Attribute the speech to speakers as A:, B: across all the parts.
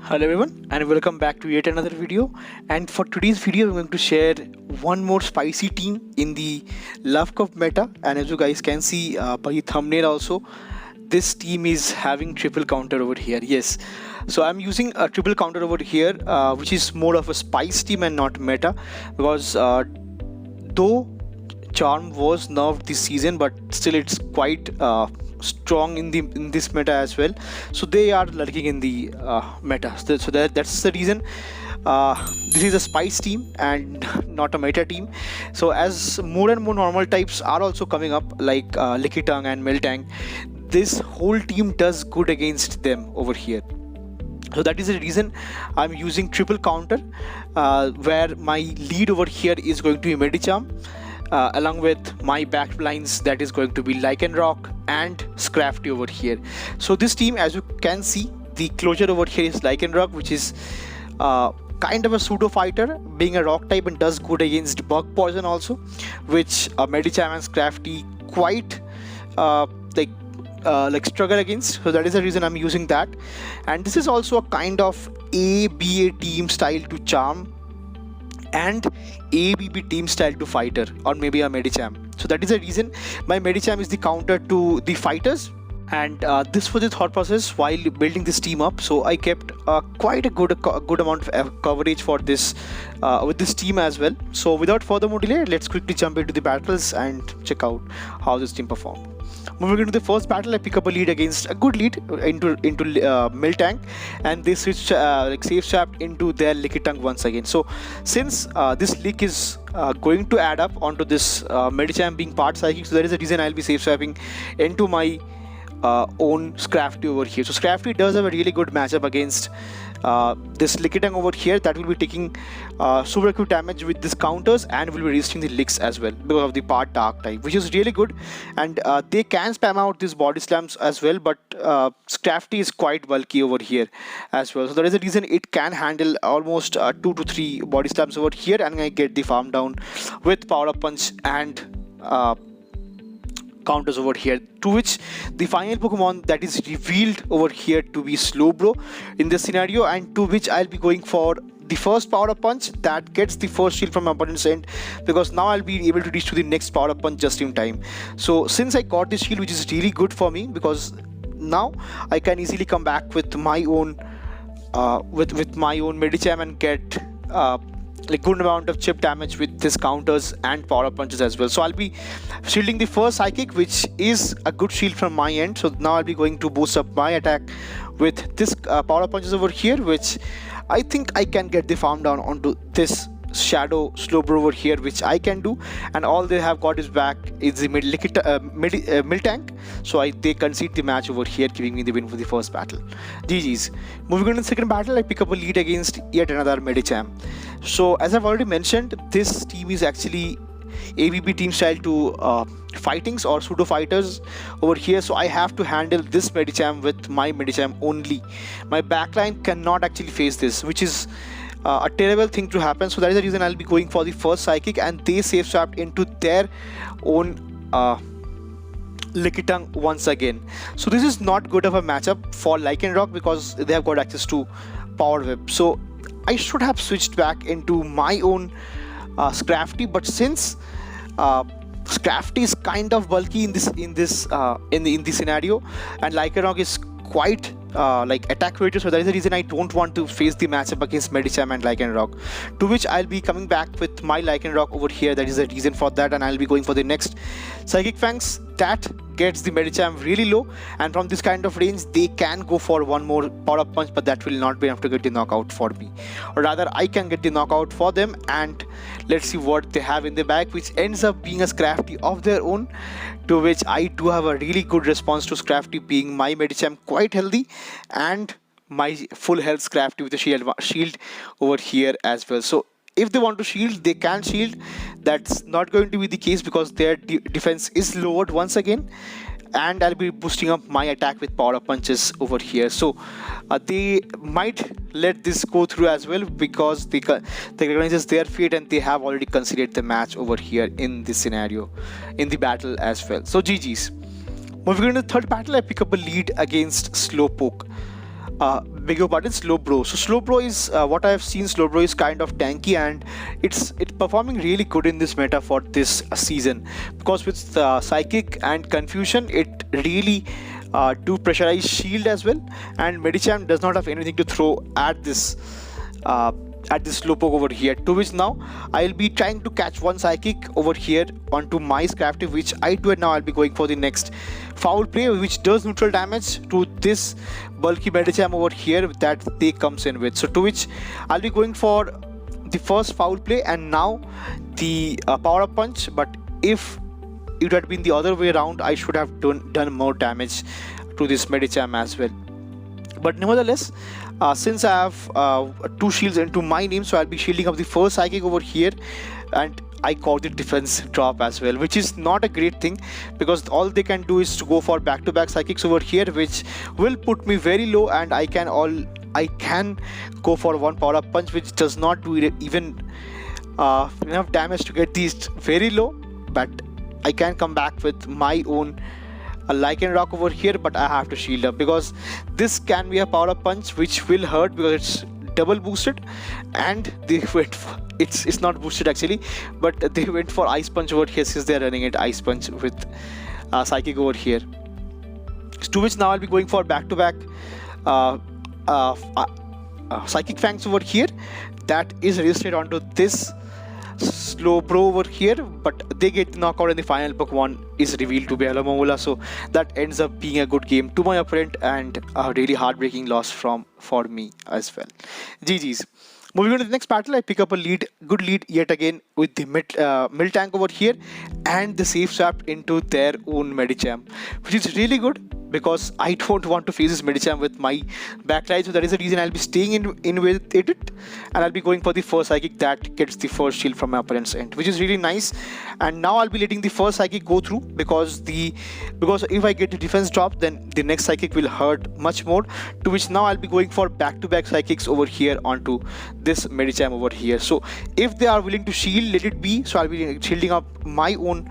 A: Hello everyone and welcome back to yet another video, and for today's video I'm going to share one more spicy team in the Love Cup meta. And as you guys can see by the thumbnail also, this team is having triple counter over here. Yes, so I'm using a triple counter over here which is more of a spice team and not meta, because though Charm was nerfed this season, but still it's quite strong in this meta as well. So they are lurking in the meta. So that's the reason this is a spice team and not a meta team. So as more and more normal types are also coming up, like Lycanroc and Miltank, this whole team does good against them over here. So that is the reason I'm using triple counter, where my lead over here is going to be Medicham, along with my backlines, that is going to be Lycanroc and Scrafty over here. So this team, as you can see, the closure over here is Lycanroc, which is kind of a pseudo fighter, being a rock type and does good against bug poison also, which Medicham and Scrafty quite like struggle against. So that is the reason I'm using that. And this is also a kind of ABA team style to Charm and ABB team style to fighter, or maybe a Medicham. So that is the reason my Medicham is the counter to the fighters. And this was the thought process while building this team up. So I kept quite a good amount of coverage for this with this team as well. So without further more delay, let's quickly jump into the battles and check out how this team performed. Moving into the first battle, I pick up a lead against a good lead into Miltank, and they switch like safe swapped into their Lycanroc once again. So since this leak is going to add up onto this Medicham being part psychic, so that is the reason I'll be safe swapping into my own Scrafty over here. So Scrafty does have a really good matchup against this Lycanroc over here, that will be taking super acute damage with these counters and will be resisting the licks as well because of the part dark type, which is really good. And they can spam out these body slams as well, but Scrafty is quite bulky over here as well. So that is the reason it can handle almost 2 to 3 body slams over here, and I get the farm down with power up punch and counters over here, to which the final Pokemon that is revealed over here to be Slowbro in this scenario, and to which I'll be going for the first power up punch that gets the first shield from my opponent's end, because now I'll be able to reach to the next power up punch just in time. So since I got this shield, which is really good for me, because now I can easily come back with my own with my own Medicham and get like good amount of chip damage with this counters and power up punches as well. So I'll be shielding the first psychic, which is a good shield from my end. So now I'll be going to boost up my attack with this power up punches over here, which I think I can get the farm down onto this shadow Slowbro over here, which I can do. And all they have got is back is the Miltank. So they concede the match over here, giving me the win for the first battle. GG's. Moving on to the second battle, I pick up a lead against yet another Medicham. So as I've already mentioned, this team is actually ABB team style to fightings or pseudo fighters over here. So I have to handle this Medicham with my Medicham only. My backline cannot actually face this, which is a terrible thing to happen. So that is the reason I'll be going for the first psychic, and they safe swapped into their own Lycanroc once again. So this is not good of a matchup for Lycanroc, because they have got access to power whip. So I should have switched back into my own Scrafty, but since Scrafty is kind of bulky in this scenario, and Lycanroc is quite like attack rated, so that is the reason I don't want to face the matchup against Medicham and Lycanroc, to which I'll be coming back with my Lycanroc over here. That is the reason for that, and I'll be going for the next Psychic Fangs that gets the Medicham really low, and from this kind of range they can go for one more power up punch, but that will not be enough to get the knockout for me, or rather I can get the knockout for them. And let's see what they have in the bag, which ends up being a Scrafty of their own, to which I do have a really good response to Scrafty, being my Medicham quite healthy and my full health Scrafty with a shield over here as well. So if they want to shield, they can shield. That's not going to be the case because their defense is lowered once again, and I'll be boosting up my attack with power up punches over here. So they might let this go through as well, because they recognize their fate and they have already conceded the match over here in this scenario, in the battle as well. So GG's. Moving on to the third battle, I pick up a lead against Slowpoke. beg your pardon, Slowbro. So Slowbro is what I have seen. Slowbro is kind of tanky, and it's performing really good in this meta for this season, because with Psychic and Confusion, it really do pressurize Shield as well, and Medicham does not have anything to throw at this Slowpoke over here, to which now I'll be trying to catch one Psychic over here onto my Scrafty, which I do, and now I'll be going for the next foul play, which does neutral damage to this bulky Medicham over here that they comes in with. So to which I'll be going for the first foul play, and now the power up punch. But if it had been the other way around, I should have done more damage to this Medicham as well. But nevertheless, since I have 2 shields into my name, so I'll be shielding up the first Psychic over here, and I caught the defense drop as well, which is not a great thing, because all they can do is to go for back-to-back Psychics over here, which will put me very low, and I can go for one power-up punch, which does not do even enough damage to get these very low, but I can come back with my own Lycanroc over here, but I have to shield up, because this can be a power-up punch which will hurt because it's double boosted, and they went for, it's not boosted actually, but they went for Ice Punch over here since they're running it Ice Punch with Psychic over here. To which now I'll be going for back-to-back Psychic Fangs over here that is resisted onto this Slowbro over here, but they get the knockout, and the final Pokemon is revealed to be Alomomola, so that ends up being a good game to my opponent and a really heartbreaking loss for me as well. GG's. Moving on to the next battle, I pick up a good lead yet again with the Miltank over here, and the safe swap into their own Medicham, which is really good because I don't want to face this Medicham with my backlight, so that is the reason I'll be staying in with it, and I'll be going for the first Psychic that gets the first shield from my opponent's end, which is really nice. And now I'll be letting the first Psychic go through, because if I get the defense drop, then the next Psychic will hurt much more, to which now I'll be going for back-to-back Psychics over here onto this Medicham over here. So if they are willing to shield, let it be, so I'll be shielding up my own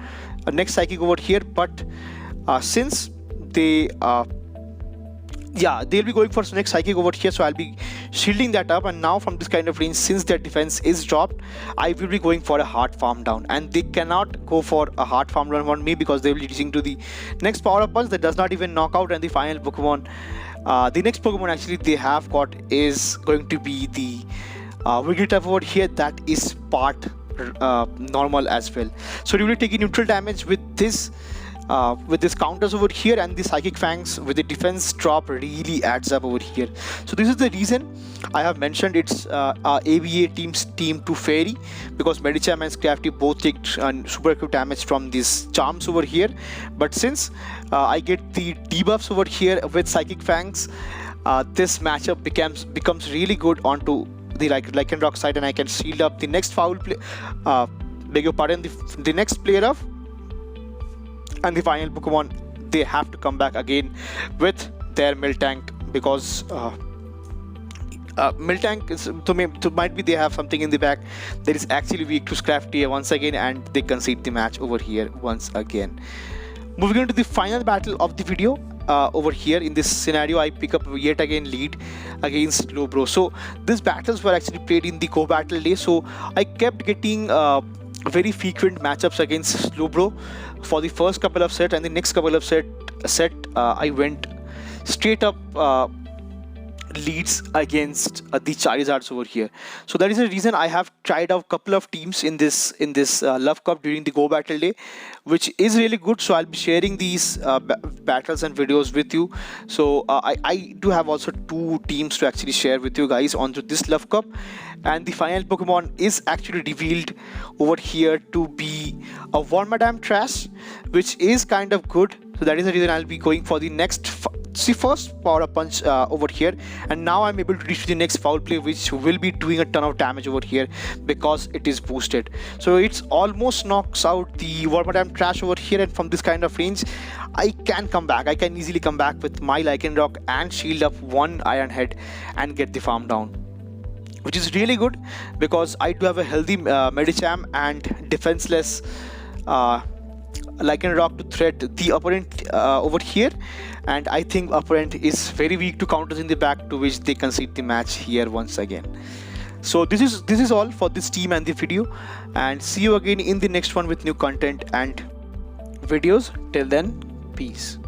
A: next Psychic over here, but since they'll be going for next Psychic over here, so I'll be shielding that up. And now from this kind of range, since their defense is dropped, I will be going for a hard farm down, and they cannot go for a hard farm down on me because they will be reaching to the next power up punch that does not even knock out. And the final Pokemon, the next Pokemon actually they have got is going to be the Wigglytuff over here, that is part normal as well. So we will take neutral damage with this counters over here, and the Psychic Fangs with the defense drop really adds up over here. So this is the reason I have mentioned it's AVA team's team to Fairy, because Medicham and Scrafty both take super acute damage from these charms over here. But since I get the debuffs over here with Psychic Fangs, this matchup becomes really good onto the Lycanroc side, and I can shield up the next foul play, beg your pardon, the next player of, and the final Pokemon they have to come back again with their Miltank, because Miltank is might be they have something in the back that is actually weak to Scrafty once again, and they concede the match over here once again. Moving on to the final battle of the video. Over here in this scenario, I pick up yet again lead against Slowbro. So these battles were actually played in the GoBattleLeague, so I kept getting very frequent matchups against Slowbro for the first couple of sets, and the next couple of set I went straight up leads against the Charizards over here. So that is the reason I have tried out a couple of teams in this Love Cup during the GoBattleLeague, which is really good. So I'll be sharing these battles and videos with you. So I do have also 2 teams to actually share with you guys onto this Love Cup, and the final Pokemon is actually revealed over here to be a Wormadam Trash, which is kind of good. So that is the reason I'll be going for the next first power up punch over here, and now I'm able to reach the next foul play, which will be doing a ton of damage over here because it is boosted. So it's almost knocks out the Wormadam Trash over here, and from this kind of range I can come back. I can easily come back with my Lycanroc and shield up one Iron Head and get the farm down, which is really good because I do have a healthy Medicham and defenseless Lycanroc to threat the opponent over here, and I think opponent is very weak to counters in the back, to which they concede the match here once again. So this is all for this team and the video, and see you again in the next one with new content and videos. Till then, peace.